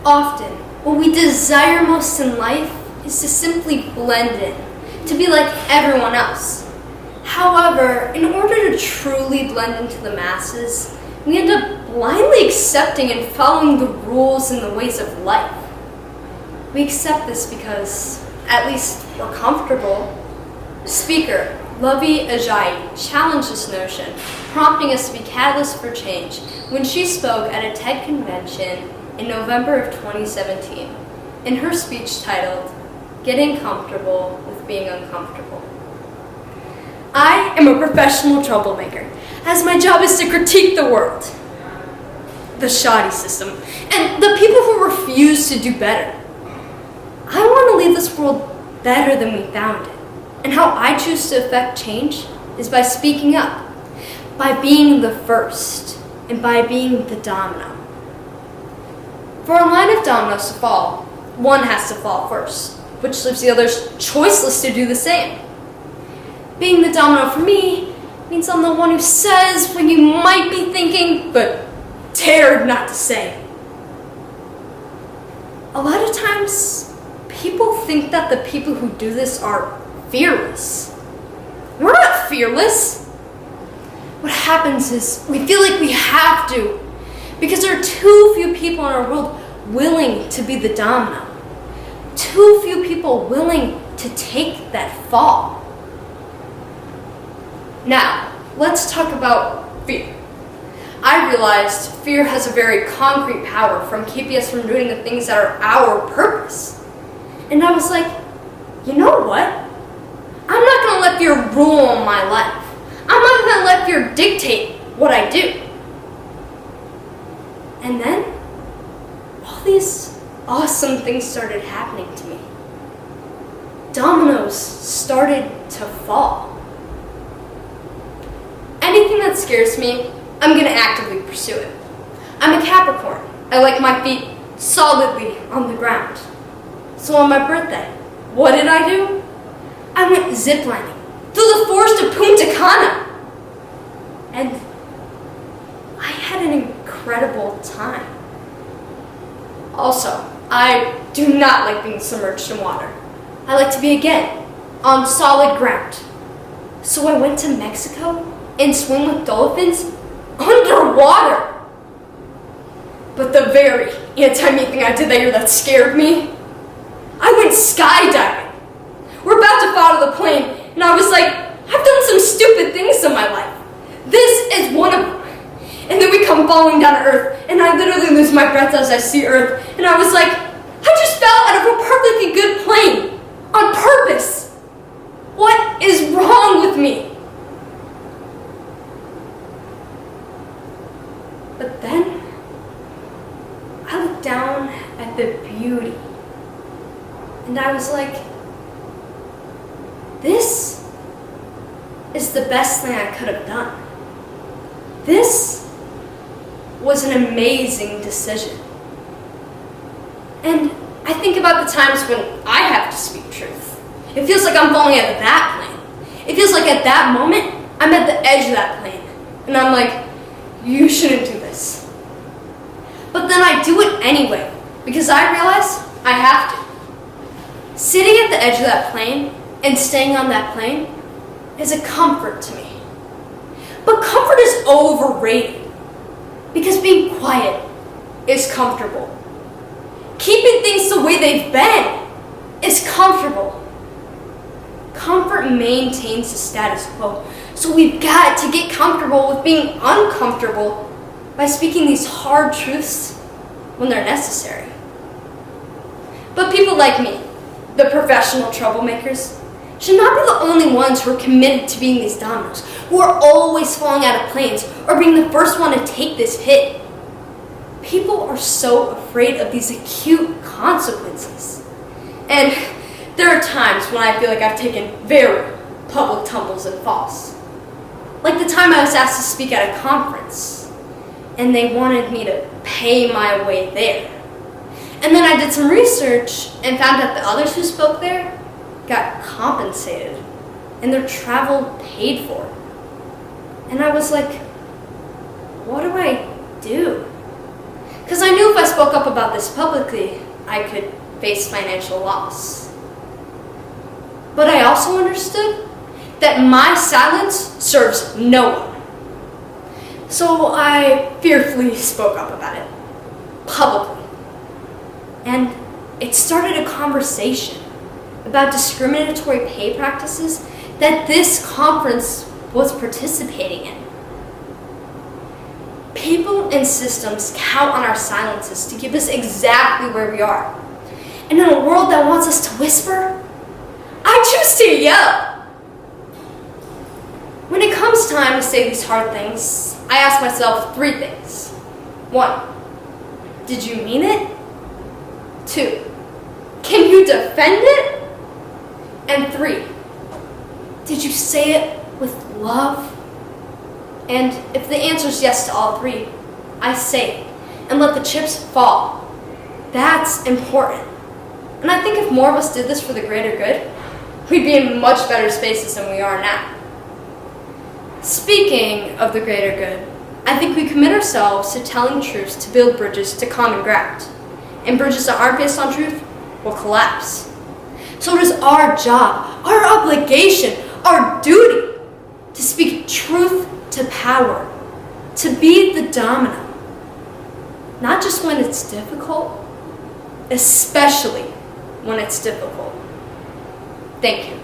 Often, what we desire most in life is to simply blend in, to be like everyone else. However, in order to truly blend into the masses, we end up blindly accepting and following the rules and the ways of life. We accept this because, at least, we're comfortable. Speaker Lovey Ajayi challenged this notion, prompting us to be catalysts for change when she spoke at a TED convention in November of 2017, in her speech titled, "Getting Comfortable with Being Uncomfortable." I am a professional troublemaker, as my job is to critique the world, the shoddy system, and the people who refuse to do better. I want to leave this world better than we found it, and how I choose to affect change is by speaking up, by being the first, and by being the domino. For a line of dominoes to fall, one has to fall first, which leaves the others choiceless to do the same. Being the domino for me means I'm the one who says what you might be thinking, but dared not to say. A lot of times, people think that the people who do this are fearless. We're not fearless. What happens is we feel like we have to, because there are too few people in our world willing to be the domino. Too few people willing to take that fall. Now, let's talk about fear. I realized fear has a very concrete power from keeping us from doing the things that are our purpose. And I was like, you know what? I'm not going to let fear rule my life. I'm not going to let fear dictate what I do. And then, all these awesome things started happening to me. Dominoes started to fall. Anything that scares me, I'm going to actively pursue it. I'm a Capricorn. I like my feet solidly on the ground. So on my birthday, what did I do? I went ziplining through the forest of Punta Cana. And I had an incredible time. Also, I do not like being submerged in water. I like to be, again, on solid ground. So I went to Mexico and swim with dolphins underwater. But the very anti-me thing I did that year that scared me, I went skydiving. We're about to fall out of the plane, and I was like, I've done some stupid things in my life. This is one of them. And then we come falling down to Earth, and I literally lose my breath as I see Earth. And I was like, I just fell out of a perfectly good plane on purpose. What is wrong with me? But then, I looked down at the beauty, and I was like, this is the best thing I could have done. This was an amazing decision. And I think about the times when I have to speak truth. It feels like I'm falling out of that plane. It feels like at that moment, I'm at the edge of that plane. And I'm like, you shouldn't do this. But then I do it anyway, because I realize I have to. Sitting at the edge of that plane and staying on that plane is a comfort to me. But comfort is overrated, because being quiet is comfortable. Keeping things the way they've been is comfortable. Comfort maintains the status quo, so we've got to get comfortable with being uncomfortable by speaking these hard truths when they're necessary. But people like me, the professional troublemakers, should not be the only ones who are committed to being these dominoes, who are always falling out of planes or being the first one to take this hit. People are so afraid of these acute consequences. And there are times when I feel like I've taken very public tumbles and falls. Like the time I was asked to speak at a conference, and they wanted me to pay my way there. And then I did some research and found out the others who spoke there got compensated and their travel paid for. And I was like, what do I do? Because I knew if I spoke up about this publicly, I could face financial loss. But I also understood that my silence serves no one. So I fearfully spoke up about it, publicly. And it started a conversation about discriminatory pay practices that this conference was participating in. People and systems count on our silences to keep us exactly where we are. And in a world that wants us to whisper, I choose to yell. When it comes time to say these hard things, I ask myself 3 things. 1, did you mean it? 2, can you defend it? And 3, did you say it with love? And if the answer is yes to all 3, I say it and let the chips fall. That's important. And I think if more of us did this for the greater good, we'd be in much better spaces than we are now. Speaking of the greater good, I think we commit ourselves to telling truths to build bridges to common ground. And bridges that aren't based on truth will collapse. So it is our job, our obligation, our duty to speak truth to power, to be the domino. Not just when it's difficult, especially when it's difficult. Thank you.